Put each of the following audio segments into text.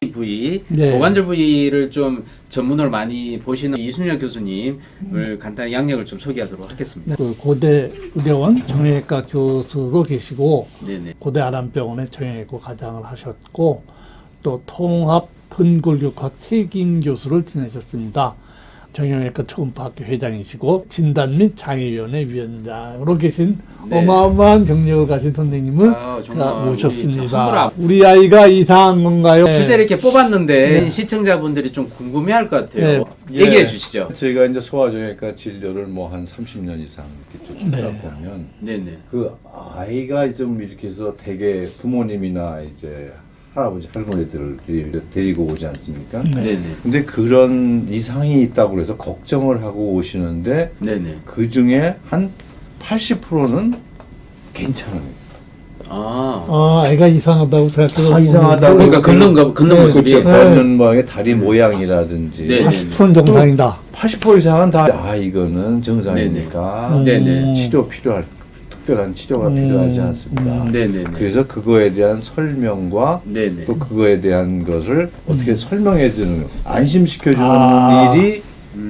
부위, 네. 고관절 부위를 좀 전문으로 많이 보시는 이순열 교수님을 간단히 양력을 좀 소개하도록 하겠습니다. 그 고대 의대원 정형외과 교수로 계시고 네네. 고대 아람병원의 정형외과 과장을 하셨고 또 통합 근골격학 책임 교수를 지내셨습니다. 정형외과 초음파학교 회장이시고 진단 및 장애위원회 위원장으로 계신 네. 어마어마한 경력을 가신 선생님을 정말 제가 모셨습니다. 함부로 우리 아이가 이상한 건가요? 주제를 이렇게 뽑았는데 네. 시청자분들이 좀 궁금해할 것 같아요. 네. 얘기해 주시죠. 제가 이제 소아정형외과 진료를 뭐 한 30년 이상 이렇게 쭉 하다 네. 보면 네네. 그 아이가 좀 이렇게 해서 대개 부모님이나 이제 할아버지 할머니들을 데리고 오지 않습니까? 네네. 근데 그런 이상이 있다고 해서 걱정을 하고 오시는데 네네. 그 중에 한 80%는 괜찮아요. 애가 이상하다고 생각해서 다 이상하다고. 그러니까 걷는 모습이. 그렇죠. 걷는 모양의 다리 모양이라든지 네. 80%는 정상이다. 80% 이상은 다 이거는 정상이니까 네네. 치료 필요할 특별한 치료가 필요하지 않습니다. 네네네. 그래서 그거에 대한 설명과 네네. 또 그거에 대한 것을 어떻게 설명해 주는 안심시켜 주는 일이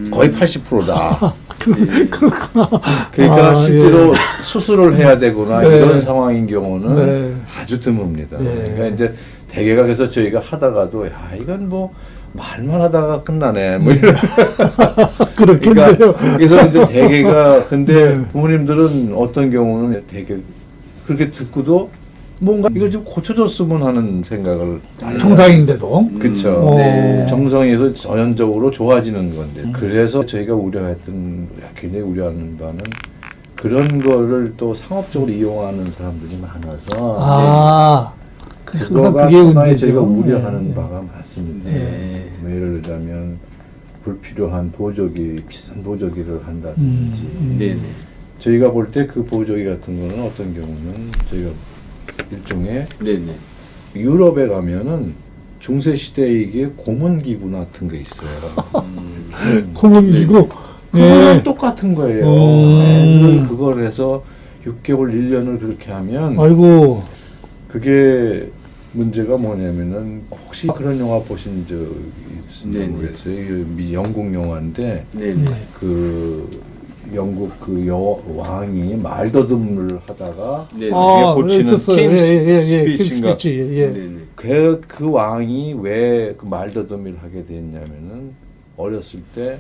거의 80%다. 그렇구나. 그러니까 실제로 예. 수술을 해야 되거나 네. 이런 상황인 경우는 네. 아주 드뭅니다. 네. 그러니까 이제 대개가 그래서 저희가 하다가도 야 이건 뭐 말만 하다가 끝나네 뭐 이런. 그렇겠네요. 그러니까 그래서 이제 대개가 근데 네. 부모님들은 어떤 경우는 되게 그렇게 듣고도 뭔가 이걸 좀 고쳐줬으면 하는 생각을 정상인데도. 그쵸. 네. 정성에서 전형적으로 좋아지는 건데 그래서 저희가 우려했던 굉장히 우려하는 바는 그런 거를 또 상업적으로 이용하는 사람들이 많아서 그거가 그게 상당히 문제죠. 저희가 우려하는 네. 바가 많습니다. 네. 뭐 예를 들자면 불필요한 보조기 비싼 보조기를 한다든지 네네. 저희가 볼 때 그 보조기 같은 거는 어떤 경우는 저희가 일종의 네네. 유럽에 가면은 중세 시대에 이게 고문기구 같은 게 있어요. 고문기구. 그거랑 예. 똑같은 거예요. 음. 그걸 해서 6개월, 1년을 그렇게 하면 아이고. 그게 문제가 뭐냐면은 혹시 그런 영화 보신 적 있는지 네네. 모르겠어요. 영국 영화인데 네네. 그 영국 그 왕이 말더듬을 하다가 네네. 고치는 킴 스피치인가. 예. 네네. 그 왕이 왜 그 말더듬을 하게 됐냐면은 어렸을 때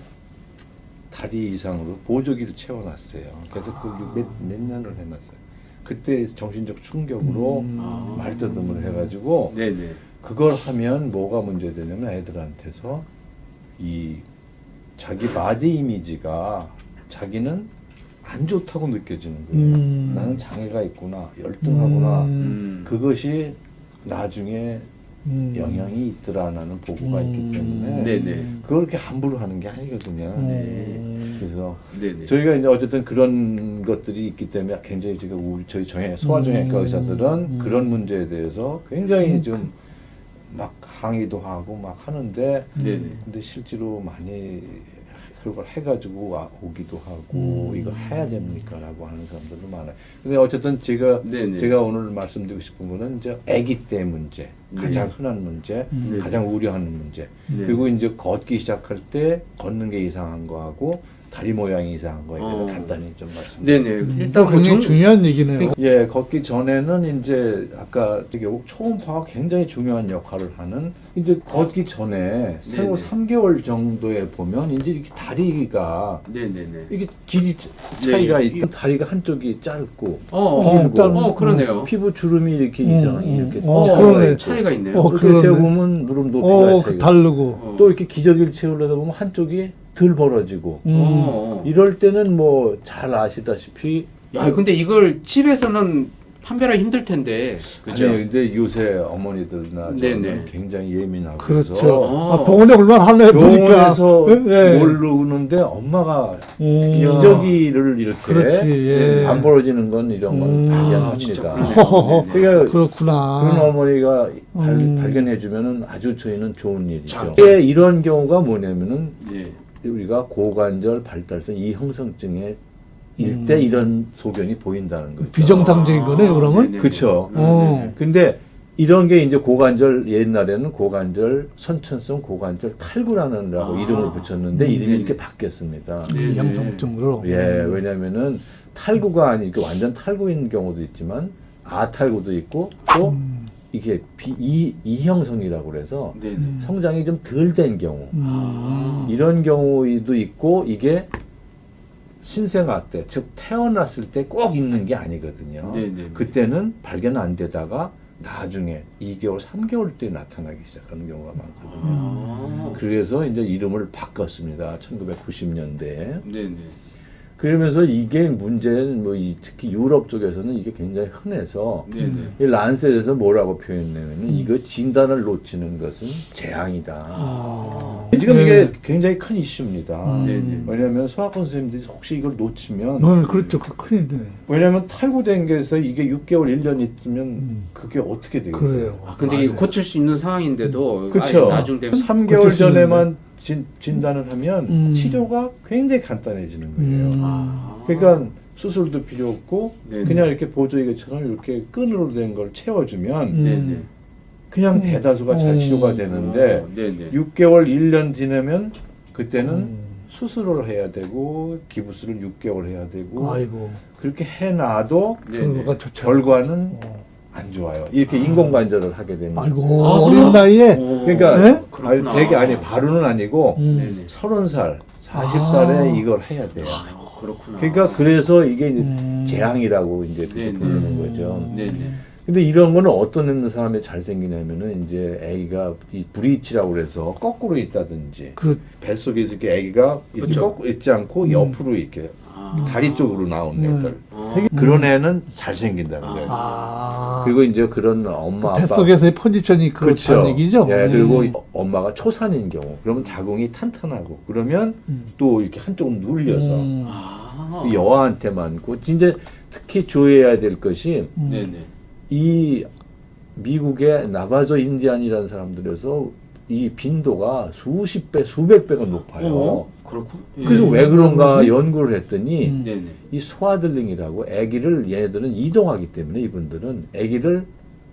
다리 이상으로 보조기를 채워놨어요. 그래서 몇 년을 해놨어요. 그때 정신적 충격으로 말더듬을 해가지고 네네. 그걸 하면 뭐가 문제되냐면 애들한테서 이 자기 바디 이미지가 자기는 안 좋다고 느껴지는 거예요. 나는 장애가 있구나, 열등하구나. 그것이 나중에 영향이 있더라라는 보고가 있기 때문에 네네. 그걸 이렇게 함부로 하는 게 아니거든요. 그래서 네네. 저희가 이제 어쨌든 그런 것들이 있기 때문에 굉장히 지금 저희 소아정형외과 의사들은 그런 문제에 대해서 굉장히 좀 막 항의도 하고 막 하는데 네네. 근데 실제로 많이 그걸 해가지고 오기도 하고 이거 해야 됩니까라고 하는 사람들도 많아요. 근데 어쨌든 네네. 제가 오늘 말씀드리고 싶은 거는 이제 아기 때 문제, 가장 흔한 문제, 가장 우려하는 문제. 네. 그리고 이제 걷기 시작할 때 걷는 게 이상한 거하고 다리 모양이 이상한 거에 대해서 간단히 좀 말씀드릴게요. 네네. 일단 뭐 굉장히 중요한 얘기네요. 예, 걷기 전에는 이제 아까 결국 초음파가 굉장히 중요한 역할을 하는 이제 걷기 전에 생후 네네. 3개월 정도에 보면 이제 이렇게 다리가 네네네. 이게 길이 차이가 네. 있고 다리가 한쪽이 짧고 길고. 그러네요. 피부 주름이 이렇게 이상하게 이렇게 그러네. 차이가 있네요. 어, 그렇게 그러네. 세워보면 무릎 높이가 차이가 다르고. 또 이렇게 기저귀를 채우려다 보면 한쪽이 덜 벌어지고 이럴 때는 뭐 잘 아시다시피 야, 근데 이걸 집에서는 판별하기 힘들 텐데. 그죠? 아니 근데 요새 어머니들나 네네. 저는 굉장히 예민하고 그렇죠. 그래서 병원에 얼마나 하네 보니까. 병원에서 네. 모르는데 엄마가 기저 기저귀를 이렇게 그렇지. 예. 안 벌어지는 건 이런 건 진짜 발견합니다. 그러네요. 그러니까 그렇구나. 그런 어머니가 발견해주면은 아주 저희는 좋은 일이죠. 자. 이런 경우가 뭐냐면은 네. 우리가 고관절 발달성 이형성증의 일대 이런 소견이 보인다는 거죠. 비정상적인 거네요, 그러면? 네네. 그렇죠. 어. 근데 이런 게 이제 고관절 옛날에는 고관절 선천성 고관절 탈구라는라고 이름을 붙였는데 이름이 이렇게 바뀌었습니다. 네. 양성증으로. 예, 왜냐면은 탈구가 아니고 완전 탈구인 경우도 있지만 아탈구도 있고 또 이게 이형성이라고 그래서 네. 성장이 좀 덜 된 경우 음. 이런 경우도 있고 이게 신생아 때, 즉 태어났을 때 꼭 있는 게 아니거든요. 네네. 그때는 발견 안 되다가 나중에 2개월, 3개월 때 나타나기 시작하는 경우가 많거든요. 아. 그래서 이제 이름을 바꿨습니다. 1990년대에. 네네. 그러면서 이게 문제는 뭐 특히 유럽 쪽에서는 이게 굉장히 흔해서 네네. 이 란셋에서 뭐라고 표현했냐면은 이거 진단을 놓치는 것은 재앙이다. 아. 지금 네. 이게 굉장히 큰 이슈입니다. 네네. 왜냐하면 소아과 선생님들이 혹시 이걸 놓치면 그렇죠. 그 큰일이네. 왜냐하면 탈구된 게서 이게 6개월, 1년 있으면 그게 어떻게 되겠어요? 그래요. 아, 근데 이게 고칠 수 있는 상황인데도 그렇죠. 아예 나중 되면 3개월 고칠 수 전에만 진단을 하면 음. 치료가 굉장히 간단해지는 거예요. 아. 그러니까 수술도 필요 없고 네네. 그냥 이렇게 보조기처럼 이렇게 끈으로 된 걸 채워주면 네네. 그냥 대다수가 잘 치료가 되는데 네네. 6개월, 1년 지나면 그때는 수술을 해야 되고 기부스를 6개월 해야 되고 아이고. 그렇게 해놔도 네네. 결과가 좋죠. 결과는 어. 안 좋아요. 이렇게 인공관절을 하게 되면. 아이고 아. 어린 나이에. 오. 그러니까 네? 그렇구나. 되게 아니 바로는 아니고 네네. 30살, 40살에 이걸 해야 돼요. 그렇구나. 그러니까 그래서 이게 이제 음. 재앙이라고 이제 그렇게 네네. 부르는 거죠. 네네. 근데 이런 거는 어떤 사람이 잘 생기냐면은 이제 아기가 이 브리치라고 그래서 거꾸로 있다든지 그 뱃속에서 이렇게 아기가 이렇게 그렇죠. 거꾸로 있지 않고 옆으로 이렇게 아. 다리 쪽으로 나온 애들. 아. 되게 그런 애는 잘 생긴다는 거예요. 아. 그리고 이제 그런 엄마 아빠 뱃속에서의 포지션이 그렇다는 얘기죠. 예, 그리고 엄마가 초산인 경우 그러면 자궁이 탄탄하고 그러면 또 이렇게 한쪽은 눌려서 아. 이 여아한테 많고 진짜 특히 조해야 될 것이 네네. 이 미국의 나바조 인디안이라는 사람들에서 이 빈도가 수십 배, 수백 배가 높아요. 그렇군. 그래서 왜 그런가 뭐지? 연구를 했더니 네네. 이 소아들링이라고 아기를 얘네들은 이동하기 때문에 이분들은 아기를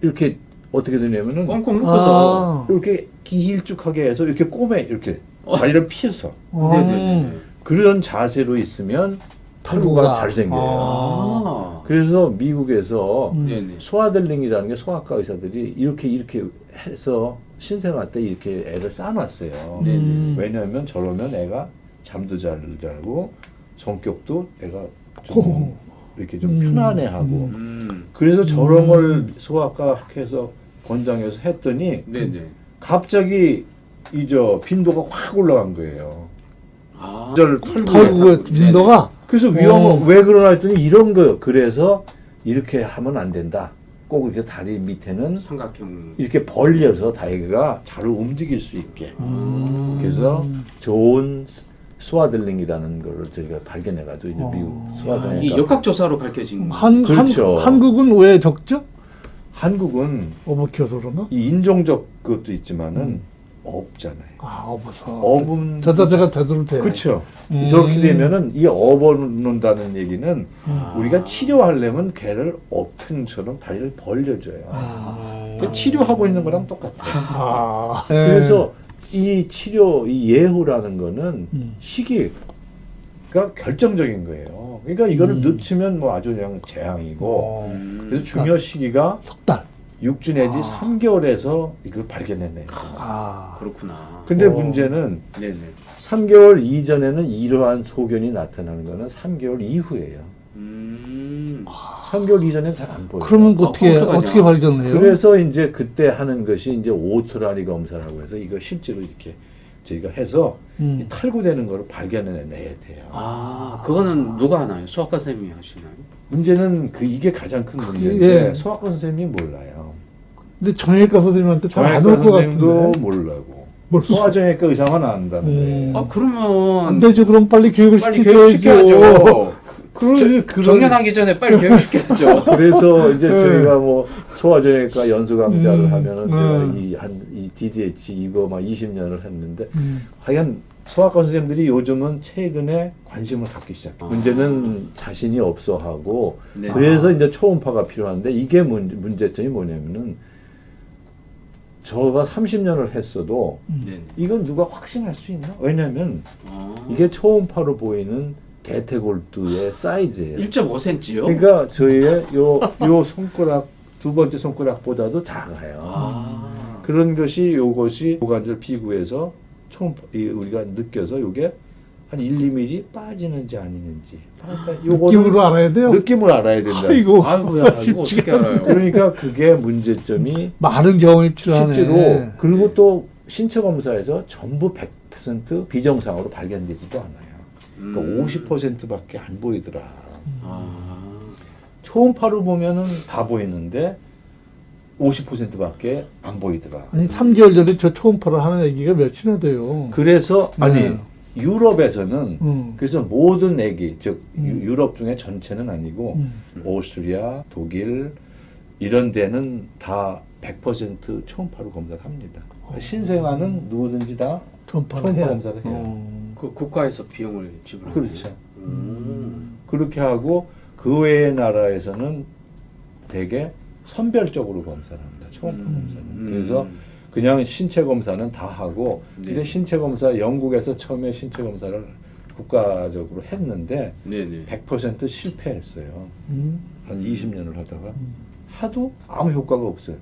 이렇게 어떻게 되냐면은 꽁꽁 묶어서. 이렇게 길쭉하게 해서 이렇게 꼬매 이렇게 다리를 피해서 네네네. 그런 자세로 있으면 탈구가 탈구가. 잘 생겨요. 아. 그래서 미국에서 네네. 소아들링이라는 게 소아과 의사들이 이렇게 해서 신생아 때 이렇게 애를 쌓아놨어요. 네네. 왜냐하면 저러면 애가 잠도 잘 자고 성격도 애가 오. 좀 이렇게 좀 편안해하고 그래서 저런 걸 소아과 학회에서 권장해서 했더니 네네. 갑자기 빈도가 확 올라간 거예요. 아. 탈구의 빈도가 그래서 왜 그러나 했더니 이런 거요. 그래서 이렇게 하면 안 된다. 꼭 이렇게 다리 밑에는 삼각형. 이렇게 벌려서 다리가 잘 움직일 수 있게. 그래서 좋은 소아들링이라는 걸 저희가 발견해가지고 이제 미국 이 소아들링. 역학조사로 밝혀진. 그렇죠. 한국은 왜 적죠? 한국은 어버키워서 그런가? 이 인종적 것도 있지만은 없잖아요. 업어서. 업은 저자제가 되도록 돼. 그렇죠. 저렇게 되면은 이 업어놓는다는 얘기는 우리가 치료하려면 걔를 업힌처럼 다리를 벌려줘요. 그러니까 치료하고 있는 거랑 똑같아요. 그래서 이 치료, 이 예후라는 거는 시기가 결정적인 거예요. 그러니까 이거를 늦추면 뭐 아주 그냥 재앙이고 그래서 중요 시기가 석 달. 6주 내지 3개월에서 이걸 발견해내요. 그렇구나. 근데 문제는 네네. 3개월 이전에는 이러한 소견이 나타나는 거는 3개월 이후예요. 3개월 이전에는 잘 안 보여요. 그러면 어떻게 발견을 해요? 그래서 이제 그때 하는 것이 이제 오토라리 검사라고 해서 이거 실제로 이렇게 저희가 해서 이 탈구되는 거를 발견해내야 돼요. 아, 그거는 누가 하나요? 소아과 선생님이 하시나요? 문제는 이게 가장 큰 문제인데 예. 소아과 선생님이 몰라요. 근데 정형외과 선생님한테 잘 안 정형외과 올 것 선생님도 같은데. 몰라고. 몰라. 소아정형외과 의사만 안다는 거예요. 아, 그러면 안 되죠. 그럼 빨리 교육을 빨리 시켜줘야죠. 교육시켜야죠. 그런 정년하기 전에 빨리 교육시켜야죠. 그래서 이제 저희가 뭐 소아정형외과 연수 강좌를 하면은 제가 이 DDH 이거 막 20년을 했는데 하여간 소아과 선생님들이 요즘은 최근에 관심을 갖기 시작해요. 문제는 자신이 없어 하고 네. 그래서 이제 초음파가 필요한데 이게 문제점이 뭐냐면은 저가 30년을 했어도 네. 이건 누가 확신할 수 있나? 왜냐면 아. 이게 초음파로 보이는 대퇴골두의 사이즈예요. 1.5cm요? 그러니까 저희의 요 손가락 두 번째 손가락보다도 작아요. 아. 그런 것이 요것이 고관절 피부에서 우리가 느껴서 요게 한 1, 2mm 빠지는지 아니는지. 그러니까 느낌으로 알아야 돼요? 느낌을 알아야 된다. 아이고 아이고야, 이거 어떻게 알아요? 그러니까 그게 문제점이 많은 경험이 필요하네. 실제로 그리고 또 신체 검사에서 전부 100% 비정상으로 발견되지도 않아요. 그러니까 50%밖에 안 보이더라. 아. 초음파로 보면은 다 보이는데 50%밖에 안 보이더라. 아니 3개월 전에 저 초음파를 하는 애기가 몇이나 돼요. 그래서 아니 네. 유럽에서는 그래서 모든 애기 즉 유럽 중에 전체는 아니고 음. 오스트리아, 독일 이런 데는 다 100% 초음파로 검사를 합니다. 신생아는 누구든지 다 초음파 초음파 검사를 해요. 그 국가에서 비용을 지불하는 그렇죠. 그렇게 하고 그 외의 나라에서는 대개 선별적으로 검사를 합니다. 초음파 검사는. 그래서 그냥 신체 검사는 다 하고 네. 근데 신체 검사 영국에서 처음에 신체 검사를 국가적으로 했는데 네네. 100% 실패했어요. 한 20년을 하다가 하도 아무 효과가 없어요.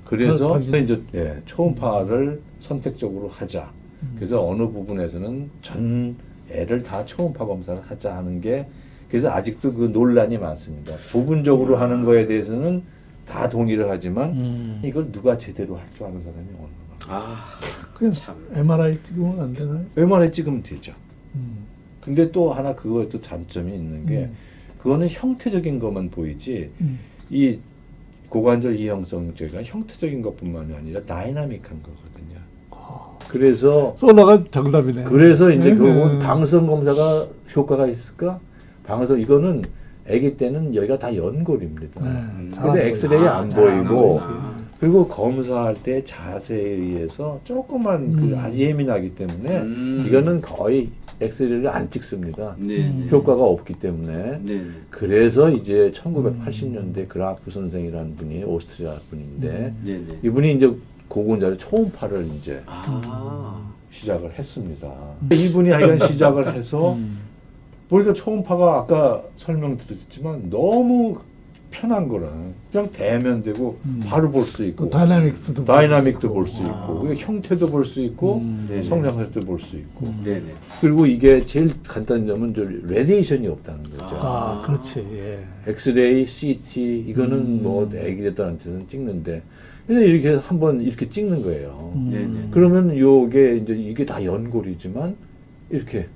그래서 그렇군요. 이제 초음파를 선택적으로 하자. 그래서 어느 부분에서는 전 애를 다 초음파 검사를 하자 하는 게 그래서 아직도 그 논란이 많습니다. 부분적으로 하는 거에 대해서는 다 동의를 하지만 이걸 누가 제대로 할 줄 아는 사람이 어느 아, 그냥 참. MRI 찍으면 안 되나요? MRI 찍으면 되죠. 음. 근데 또 하나 그거에 또 장점이 있는 게 그거는 형태적인 것만 보이지 이 고관절 이형성죄가 형태적인 것뿐만이 아니라 다이나믹한 거거든요. 그래서 솔라가 정답이네. 그래서 이제 그 음. 방사선 검사가 효과가 있을까? 방사선 이거는 아기 때는 여기가 다 연골입니다. 네, 근데 엑스레이 안 보이고 아. 그리고 검사할 때 자세에 의해서 조금만 그 예민하기 때문에 이거는 거의 엑스레이를 안 찍습니다. 네. 효과가 없기 때문에 네. 그래서 이제 1980년대 그라프 선생이라는 분이 오스트리아 분인데 네네. 이분이 이제 고관절의 초음파를 이제 아. 시작을 했습니다. 이분이 하여간 시작을 해서 보니까 초음파가 아까 설명드렸지만 너무 편한 거라 그냥 대면 되고 바로 볼 수 있고 다이나믹스도 다이나믹도 볼 수 있고 그리고 형태도 볼 수 있고 네네. 성장세도 볼 수 있고 네네. 그리고 이게 제일 간단한 점은 저 레디에이션이 없다는 거죠. 아, 그렇지. 예. 엑스레이, CT 이거는 뭐 애기들한테는 찍는데 그냥 이렇게 한번 이렇게 찍는 거예요. 네네. 그러면 요게 이제 이게 다 연골이지만 이렇게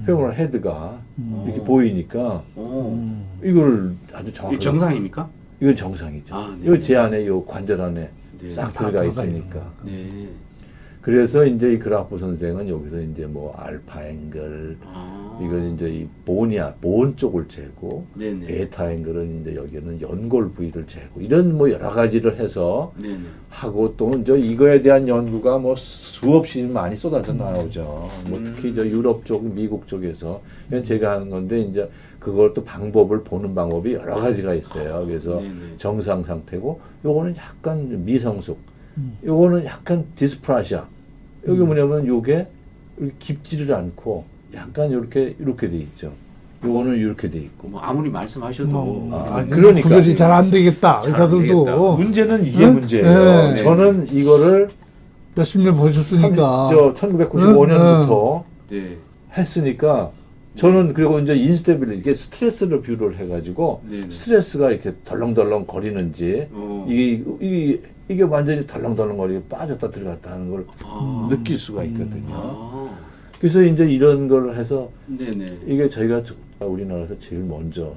페모럴 헤드가 이렇게 보이니까 오. 이걸 아주 이게 정확하게 정상입니까? 이건 정상이죠. 아, 네. 요 제 안에 요 관절 안에 네. 싹 다 들어가 들어가 있으니까. 네. 그래서 이제 이 그라프 선생은 여기서 이제 뭐 알파 앵글 아. 이건 이제 이 본 쪽을 재고 네네. 베타 앵글은 이제 여기는 연골 부위를 재고 이런 뭐 여러 가지를 해서 네네. 하고 또 이제 이거에 대한 연구가 뭐 수없이 많이 쏟아져 나오죠. 뭐 특히 저 유럽 쪽, 미국 쪽에서 이건 제가 하는 건데 이제 그걸 또 방법을 보는 방법이 여러 가지가 있어요. 그래서 네네. 정상 상태고 요거는 약간 미성숙, 요거는 약간 디스프라시아. 여기 뭐냐면 요게 이렇게 깊지를 않고 약간 이렇게 돼 있죠. 요거는 이렇게 돼 있고. 뭐 아무리 말씀하셔도 그러니까. 구별이 잘 안 되겠다. 잘안 의사들도 되겠다. 문제는 이게 응? 문제예요. 네. 저는 이거를 몇십 년 보셨으니까. 1995년부터 네. 했으니까 저는 그리고 이제 인스테빌리티 이게 스트레스를 뷰를 해가지고 네네. 스트레스가 이렇게 덜렁덜렁 거리는지 이게 완전히 덜렁덜렁거리게 빠졌다 들어갔다 하는 걸 아. 느낄 수가 있거든요. 아. 그래서 이제 이런 걸 해서 네네. 이게 저희가 우리나라에서 제일 먼저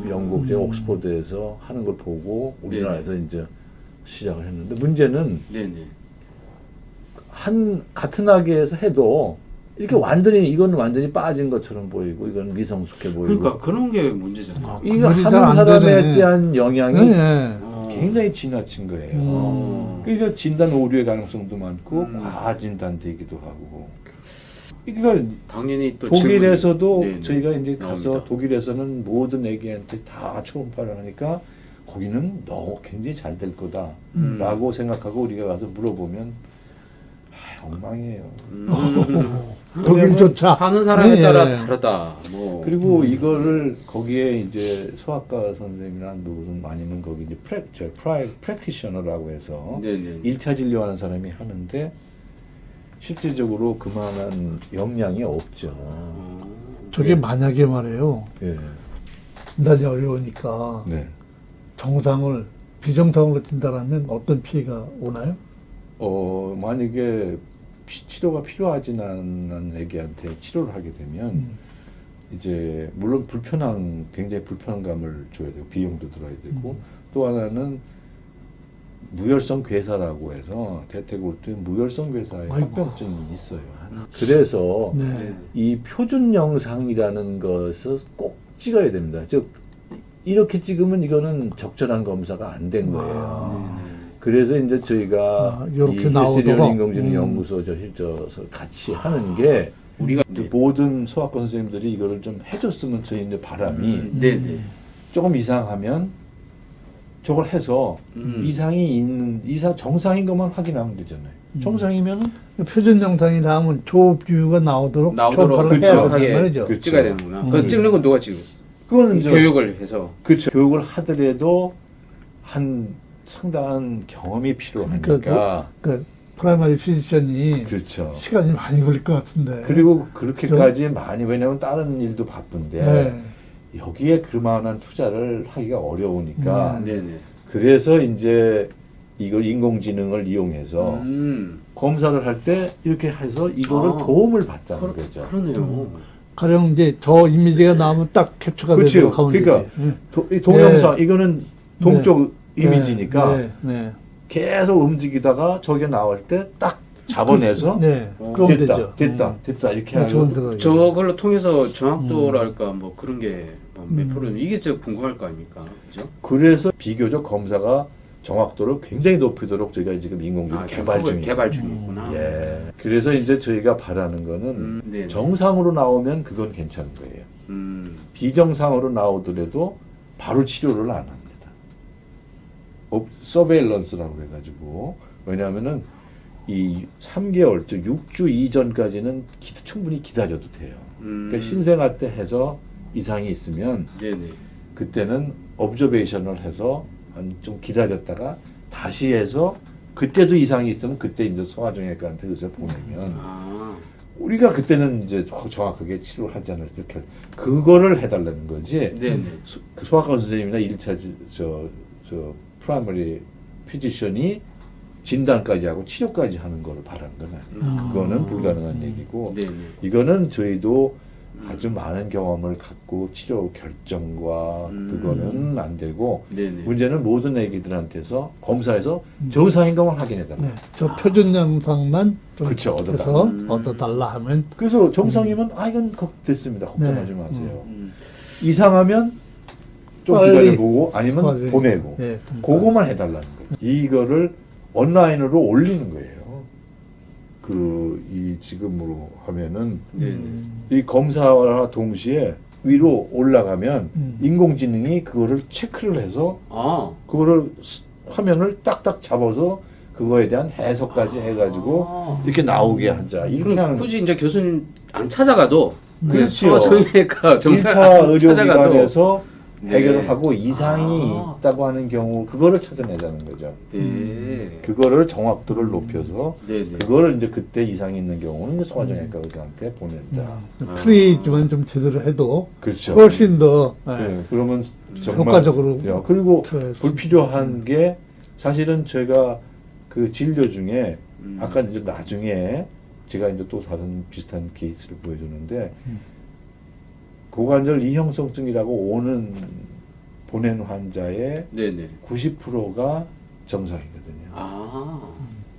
영국 제 옥스퍼드에서 하는 걸 보고 우리나라에서 이제 시작을 했는데 문제는 네네. 같은 아기에서 해도 이렇게 완전히 이건 완전히 빠진 것처럼 보이고 이건 미성숙해 보이고 그러니까 그런 게 문제잖아요. 이거 구별이 하는 잘안 사람에 되네. 대한 영향이 네, 네. 굉장히 지나친 거예요. 그러니까 진단 오류의 가능성도 많고 과진단 되기도 하고. 그러니까 당연히 또 독일에서도 질문이- 네네. 저희가 이제 가서 나옵니다. 독일에서는 모든 애기한테 다 초음파를 하니까 거기는 너 굉장히 잘 될 거다라고 생각하고 우리가 가서 물어보면 엉망이에요. 독일조차 하는 사람에 예, 따라 예. 다르다. 뭐 그리고 이거를 거기에 이제 소아과 선생님이나 누군 아니면 거기 이제 프랙티셔너라고 해서 네네. 1차 진료하는 사람이 하는데 실질적으로 그만한 역량이 없죠. 저게 만약에 말이에요. 예. 진단이 어려우니까 네. 정상을 비정상으로 진단하면 어떤 피해가 오나요? 만약에 치료가 필요하진 않은 애기한테 치료를 하게 되면 이제 물론 굉장히 불편한 감을 줘야 되고 비용도 들어야 되고 또 하나는 무혈성 괴사라고 해서 대퇴골두 무혈성 괴사의 아이고. 합병증이 있어요. 그래서 네. 이 표준 영상이라는 것을 꼭 찍어야 됩니다. 즉 이렇게 찍으면 이거는 적절한 검사가 안 된 거예요. 그래서 이제 저희가 요렇게 이 힐스리언 나오도록? 인공지능 연구소 저서 같이 하는 게 우리가 모든 소아과 선생님들이 이거를 좀 해줬으면 저희 이제 바람이 네네. 조금 이상하면 저걸 해서 정상인 것만 확인하면 되잖아요. 정상이면은 표준 영상이 나오면 초비유가 나오도록 초파를 해야 된단 하게 말이죠. 그렇죠. 찍어야 되는구나. 그거 찍는 건 누가 찍었어? 그거는 이제 교육을 해서. 그렇죠. 교육을 하더라도 한 상당한 경험이 필요하니까 그 프라이머리 피지션이 그렇죠. 시간이 많이 걸릴 것 같은데. 그리고 그렇게까지 많이 왜냐면 다른 일도 바쁜데 네. 여기에 그만한 투자를 하기가 어려우니까 네네. 그래서 이제 이걸 인공지능을 이용해서 검사를 할 때 이렇게 해서 이거를 아. 도움을 받자는 거죠. 그러네요. 가령 이제 저 이미지가 나오면 딱 캡처가 그렇죠. 되도록 하면 그러니까 되지. 이 동영상 이거는 동쪽 네. 이미지니까 네. 네. 계속 움직이다가 저게 나올 때 딱 잡아내서 네. 어. 그럼 됐다, 되죠. 됐다 이렇게 네, 좋은 하고 생각이에요. 저걸로 통해서 정확도랄까 뭐 그런 게몇 프로는 이게 더 궁금할 거 아닙니까? 그죠? 그래서 비교적 검사가 정확도를 굉장히 높이도록 저희가 지금 인공지능 개발 그걸 중이에요. 개발 중이구나. 예. 그래서 이제 저희가 바라는 거는 네네. 정상으로 나오면 그건 괜찮은 거예요. 비정상으로 나오더라도 바로 치료를 안 합니다. 서베일런스라고 해가지고 왜냐하면은 이 3개월 즉 6주 이전까지는 충분히 기다려도 돼요. 그러니까 신생아 때 해서 이상이 있으면 네네. 그때는 observation을 해서 좀 기다렸다가 다시 해서 그때도 이상이 있으면 그때 이제 소아정형외과한테 의사 보내면 아. 우리가 그때는 이제 정확하게 치료를 하잖아요. 이렇게 그거를 해달라는 거지. 네네. 소아과 선생님이나 1차 저 프라이머리 피지션이 진단까지 하고 치료까지 하는 걸 바라는 건 아니에요. 그거는 불가능한 얘기고 네네. 이거는 저희도 아주 많은 경험을 갖고 치료 결정과 그거는 안 되고 네네. 문제는 모든 애기들한테서 검사해서 정상인 것만 확인해달라. 네. 저 표준 영상만 좀 그쵸, 해서 얻어달라 하면 그래서 정상이면 이건 됐습니다. 걱정하지 네. 마세요. 음. 이상하면 좀 빨리 기다려보고 아니면 소화를 보내고 네, 그거만 해달라는 거예요. 이거를 온라인으로 올리는 거예요. 이 지금으로 하면은 네네. 이 검사와 동시에 위로 올라가면 인공지능이 그거를 체크를 해서 아. 그거를 화면을 딱딱 잡아서 그거에 대한 해석까지 해가지고 이렇게 나오게 하자. 이렇게 그럼 하는 굳이 이제 교수님 안 찾아가도 그렇죠. 정형외과 1차 찾아가도 의료기관에서 네. 해결을 하고 이상이 아. 있다고 하는 경우 그거를 찾아내자는 거죠. 네. 그거를 정확도를 높여서 네네. 그거를 이제 그때 이상이 있는 경우는 이제 소아정형외과 의사한테 보낸다. 트레이지만 좀 제대로 해도 그렇죠. 훨씬 더 네. 네, 그러면 정말 효과적으로 야, 그리고 트레이지. 불필요한 게 사실은 제가 그 진료 중에 아까 이제 나중에 제가 이제 또 다른 비슷한 케이스를 보여줬는데 고관절 이형성증이라고 보낸 환자의 네네. 90%가 정상이거든요. 아.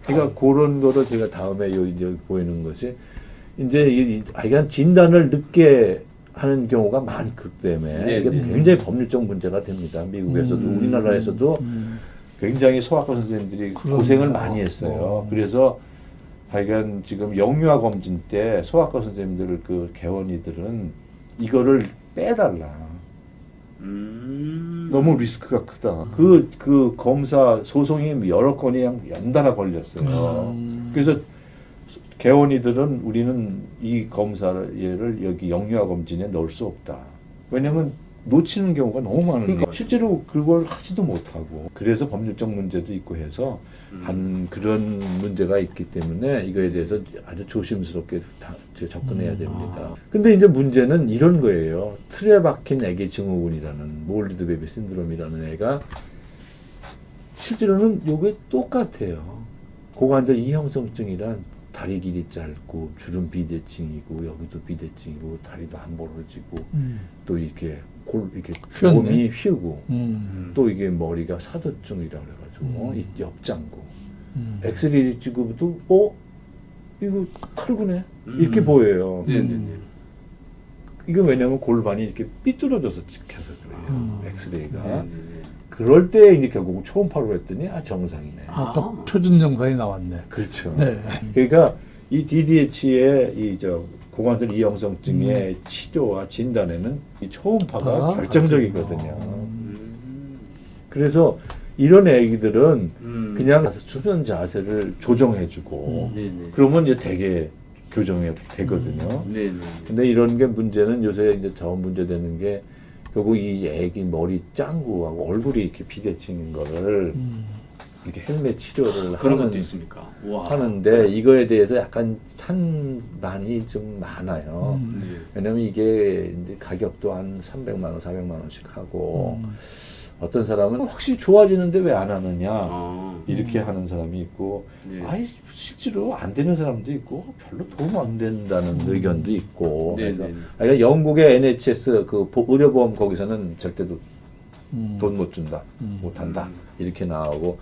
그러니까 그런 거를 제가 다음에 여기 보이는 것이 이제 이 아이가 진단을 늦게 하는 경우가 많기 때문에 네, 이게 네. 굉장히 법률적 문제가 됩니다. 미국에서도 우리나라에서도 굉장히 소아과 선생님들이 고생을 많이 했어요. 그래서 하여간 지금 영유아 검진 때 소아과 선생님들 그 개원이들은 이거를 빼달라. 너무 리스크가 크다. 그 검사 소송이 여러 건이 그냥 연달아 걸렸어요. 그래서 개원이들은 우리는 이 검사를 얘를 여기 영유아 검진에 넣을 수 없다. 왜냐면 놓치는 경우가 너무 많으니까 실제로 그걸 하지도 못하고 그래서 법률적 문제도 있고 해서 한 그런 문제가 있기 때문에 이거에 대해서 아주 조심스럽게 접근해야 됩니다. 근데 이제 문제는 이런 거예요. 틀에 박힌 애기 증후군이라는 몰리드 베이비 신드롬이라는 애가 실제로는 요게 똑같아요. 고관절 이형성증이란 다리 길이 짧고 주름 비대칭이고 여기도 비대칭이고 다리도 안 벌어지고 또 이렇게 이렇게 몸이 휘고 또 이게 머리가 사도증이라 그래가지고 이 옆장구 엑스레이 찍어도 이거 칼구네 이렇게 보여요. 네네네. 이거 왜냐면 골반이 이렇게 삐뚤어져서 찍혀서 그래요. 엑스레이가. 네네네. 그럴 때 이제 결국 초음파로 했더니 정상이네. 아까 표준 영상이 나왔네. 그렇죠. 네. 그러니까 이 DDH의 고관절 이형성증의 치료와 진단에는 이 초음파가 결정적이거든요. 그래서 이런 애기들은 그냥 수면 자세를 조정해주고 네네. 그러면 이제 되게 교정이 되거든요. 네네. 근데 이런 게 문제는 요새 이제 저 문제 되는 게 결국 이 애기 머리 짱구하고 얼굴이 이렇게 비대칭인 거를 이렇게 헬멧 치료를 그런 것도 있습니까? 우와. 하는데 이거에 대해서 약간 찬반이 좀 많아요. 네. 왜냐면 이게 이제 가격도 한 300만 원, 400만 원씩 하고 어떤 사람은 혹시 좋아지는데 왜 안 하느냐 이렇게 하는 사람이 있고 네. 아이 실제로 안 되는 사람도 있고 별로 도움 안 된다는 의견도 있고 네, 그래서 네. 그러니까 영국의 NHS 그 의료보험 거기서는 절대로 돈 못 준다, 못 한다 이렇게 나오고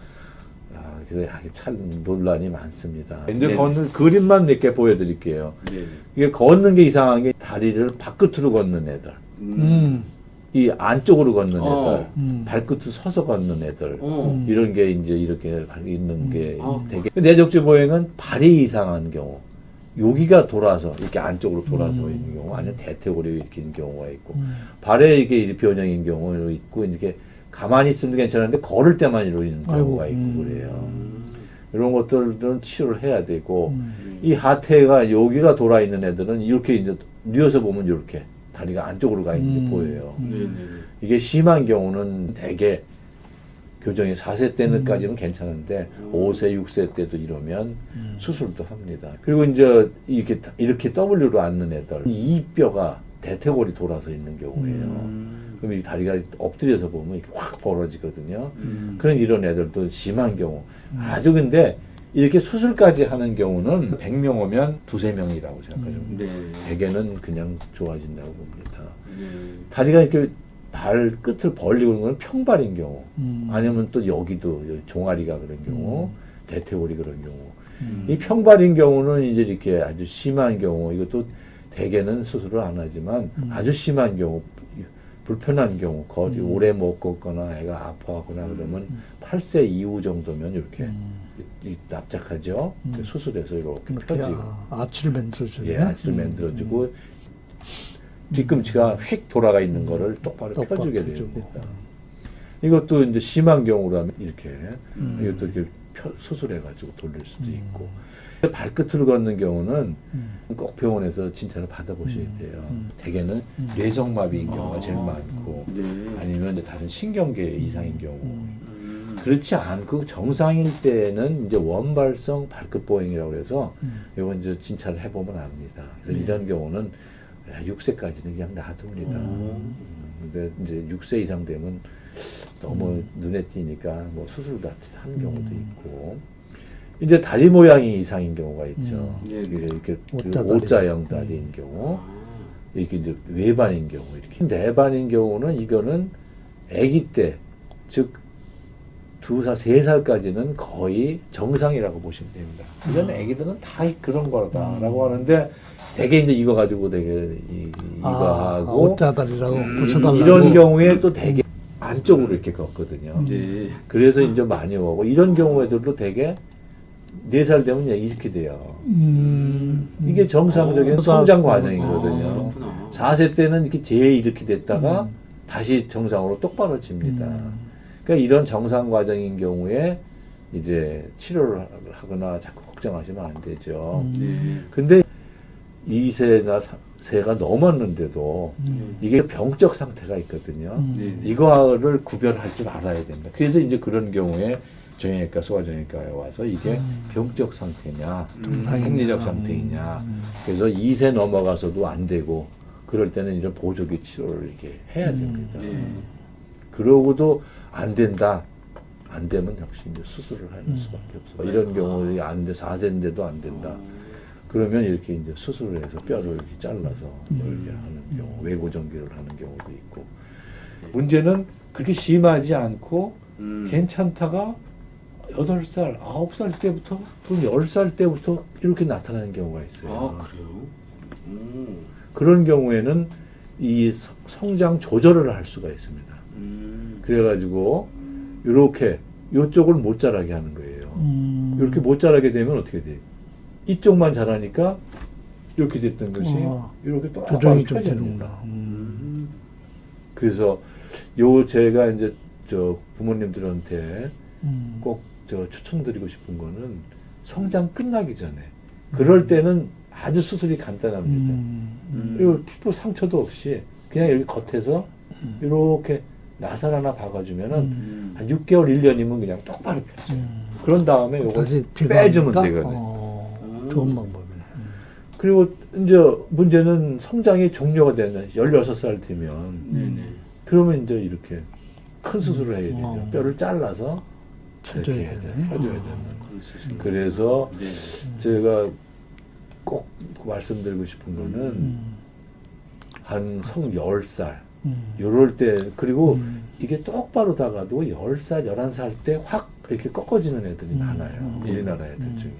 그래서 참 논란이 많습니다. 이제 네. 걷는 그림만 몇 개 보여드릴게요. 네. 이게 걷는 게 이상한 게 다리를 바깥으로 걷는 애들, 이 안쪽으로 걷는 애들, 발끝으로 서서 걷는 애들, 이런 게 이제 이렇게 있는 게 되게 내적지 보행은 발이 이상한 경우, 여기가 돌아서 이렇게 안쪽으로 돌아서 있는 경우, 아니면 대퇴골이 이렇게 있는 경우가 있고, 발에 이렇게 변형인 경우도 있고, 이렇게 가만히 있으면 괜찮은데 걸을 때만 이러는 경우가 있고 그래요. 이런 것들은 치료를 해야 되고 이 하태가 여기가 돌아 있는 애들은 이렇게 이제 누워서 보면 이렇게 다리가 안쪽으로 가 있는 게 보여요. 네네. 이게 심한 경우는 대개 교정이 4세 때는까지는 괜찮은데 5세, 6세 때도 이러면 수술도 합니다. 그리고 이제 이렇게 W로 앉는 애들 이 뼈가 대퇴골이 돌아서 있는 경우예요. 그럼 이 다리가 엎드려서 보면 이렇게 확 벌어지거든요. 그런 이런 애들도 심한 경우. 아주 근데 이렇게 수술까지 하는 경우는 100명 오면 2~3명이라고 생각하시면 네. 대개는 그냥 좋아진다고 봅니다. 네. 다리가 이렇게 발끝을 벌리고 있는 건 평발인 경우. 아니면 또 여기도 종아리가 그런 경우, 대퇴골이 그런 경우. 이 평발인 경우는 이제 이렇게 아주 심한 경우, 이것도 대개는 수술을 안 하지만 아주 심한 경우, 불편한 경우, 거리 오래 못 걷거나 애가 아파하거나 그러면 8세 이후 정도면 이렇게 납작하죠. 수술해서 이렇게 펴지고. 아치를 만들어주네. 예, 아치를 만들어주고 뒤꿈치가 휙 돌아가 있는 거를 똑바로 펴주게 됩니다. 이것도 이제 심한 경우라면 이렇게 이것도 이렇게 수술해가지고 돌릴 수도 있고. 발끝으로 걷는 경우는 꼭 병원에서 진찰을 받아보셔야 돼요. 대개는 뇌성마비인 경우가 제일 많고 네. 아니면 이제 다른 신경계 이상인 경우. 그렇지 않고 정상일 때는 이제 원발성 발끝 보행이라고 해서 이건 이제 진찰을 해보면 압니다. 그래서 이런 경우는 6세까지는 그냥 놔둡니다. 근데 이제 6세 이상 되면 너무 눈에 띄니까 뭐 수술도 하는 경우도 있고. 이제 다리 모양이 이상인 경우가 있죠. 이렇게 O자형 다리인 경우, 이렇게 이제 외반인 경우, 이렇게 내반인 경우는 이거는 아기 때, 즉 2살, 3살까지는 거의 정상이라고 보시면 됩니다. 이런 아기들은 다 그런 거다라고 하는데 되게 이제 이거 가지고 되게 이거 하고 옷자다리라고 고쳐달라고. 이런 경우에 또 되게 안쪽으로 이렇게 걷거든요. 네. 그래서 이제 많이 오고 이런 경우에들도 되게 4살 되면 이렇게 돼요. 이게 정상적인 성장 과정이거든요. 4세 때는 이렇게 제일 이렇게 됐다가 다시 정상으로 똑바로 집니다. 그러니까 이런 정상 과정인 경우에 이제 치료를 하거나 자꾸 걱정하시면 안 되죠. 네. 근데 2세나 3세가 넘었는데도 이게 병적 상태가 있거든요. 네. 이거를 구별할 줄 알아야 됩니다. 그래서 이제 그런 경우에 정형외과, 소아정형외과에 와서 이게 병적 상태냐, 생리적 상태이냐. 그래서 2세 넘어가서도 안 되고 그럴 때는 이런 보조기 치료를 이렇게 해야 됩니다. 네. 그러고도 안 된다. 안 되면 역시 이제 수술을 하는 수밖에 없어. 이런 경우에 안 돼, 4세인데도 안 된다. 그러면 이렇게 이제 수술을 해서 뼈를 이렇게 잘라서 이렇게 하는 경우, 외고정기를 하는 경우도 있고. 문제는 그렇게 심하지 않고 괜찮다가 8살, 9살 때부터 또는 10살 때부터 이렇게 나타나는 경우가 있어요. 아, 그래요? 그런 경우에는 이 성장 조절을 할 수가 있습니다. 그래가지고 이렇게 이쪽을 못 자라게 하는 거예요. 이렇게 못 자라게 되면 어떻게 돼요? 이쪽만 자라니까 이렇게 됐던 것이 이렇게 또 조정이 좀 펴지는 되는구나. 거예요. 그래서 제가 이제 저 부모님들한테 꼭 저 추천드리고 싶은 거는 성장 끝나기 전에 그럴 때는 아주 수술이 간단합니다. 그리고 피부 상처도 없이 그냥 여기 겉에서 이렇게 나살 하나 박아주면은 한 6개월, 1년이면 그냥 똑바로 펴져요. 그런 다음에 요거 다시 빼주면 제거하니까? 되거든요. 좋은 방법이네. 그리고 이제 문제는 성장이 종료가 되는 16살 되면 네네. 그러면 이제 이렇게 큰 수술을 해야 되죠. 뼈를 잘라서 펴줘야 이렇게 해야 되네. 돼요. 펴줘야 되는. 그런 수술. 그래서 네. 제가 꼭 말씀드리고 싶은 거는 한 10살 요럴 때 그리고 이게 똑바로 다가도 10살, 11살 때 확 이렇게 꺾어지는 애들이 많아요. 우리나라 애들 중에.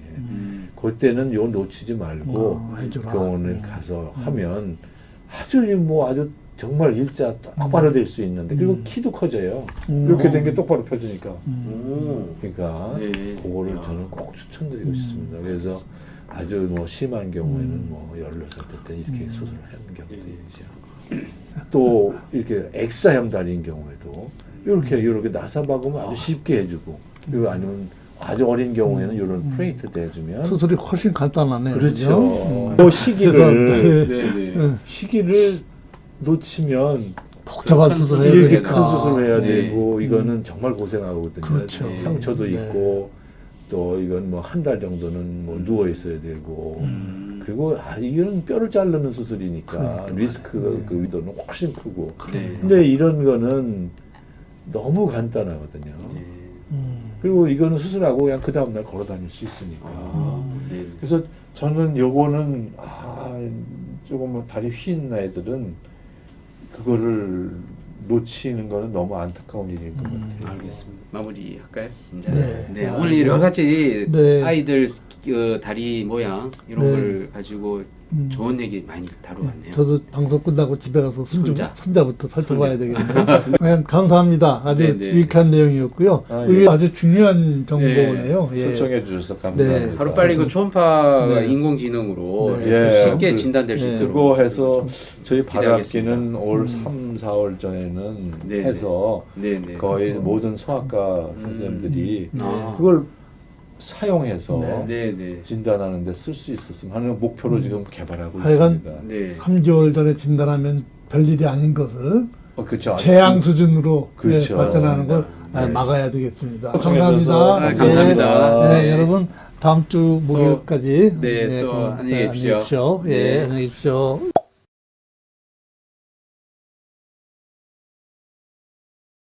그때는 요 놓치지 말고 해줘라. 병원을 가서 하면 아주 정말 일자 똑바로 될 수 있는데 그리고 키도 커져요. 이렇게 된 게 똑바로 펴지니까. 그러니까 네. 그거를 야. 저는 꼭 추천드리고 싶습니다. 그래서 아주 뭐 심한 경우에는 뭐 16살 때 이렇게 수술을 하는 경우도 있죠. 또 이렇게 X자형 다리인 경우에도 이렇게 나사 박으면 아주 쉽게 해주고 그리고 아니면 아주 어린 경우에는 이런 프레이트도 해주면 수술이 훨씬 간단하네요. 그렇죠. 그죠? 그 시기를 네네. 시기를 놓치면 복잡한 큰 수술을 수술을 해야 이렇게 되니까. 큰 수술을 해야 네. 되고 이거는 정말 고생하거든요. 그렇죠. 상처도 네. 있고 또 이건 뭐 한 달 정도는 뭐 누워 있어야 되고 그리고 이거는 뼈를 자르는 수술이니까 그러니까. 리스크 그 의도는 훨씬 크고 네. 근데 이런 거는 너무 간단하거든요. 네. 그리고 이거는 수술하고 그냥 그 다음날 걸어 다닐 수 있으니까. 네. 그래서 저는 요거는 조금 뭐 다리 휜 애들은 그거를 놓치는 거는 너무 안타까운 일인 것 같아요. 알겠습니다. 마무리할까요? 이제. 네. 네. 오늘 여러 가지 네. 아이들 다리 모양 이런 네. 걸 가지고 좋은 얘기 많이 다루었네요. 저도 방송 끝나고 집에 가서 손자. 손자부터 살펴봐야 되겠네요. 그냥 감사합니다. 아주 네, 네. 유익한 내용이었고요. 아, 이게 예. 아주 중요한 정보네요. 예. 초청해 주셔서 감사합니다. 네. 하루빨리 그 초음파가 네. 인공지능으로 네. 해서 예. 쉽게 진단될 수 네. 있도록 그거 해서 저희 기대하겠습니다. 발악기는 올 3, 4월 전에는 네, 해서 네네. 거의 모든 소아과 선생님들이 아. 그걸 사용해서 네네. 진단하는 데 쓸 수 있었으면 하는 목표로 지금 개발하고 하여간 있습니다. 네. 3개월 전에 진단하면 별일이 아닌 것을 그렇죠. 재앙 수준으로 그렇죠. 발전하는 걸 네. 막아야 되겠습니다. 초청해주셔서 감사합니다. 감사합니다. 네, 네. 여러분 다음 주 목요일까지 네, 또 안녕히 계십시오. 예, 네. 안녕히 계십시오.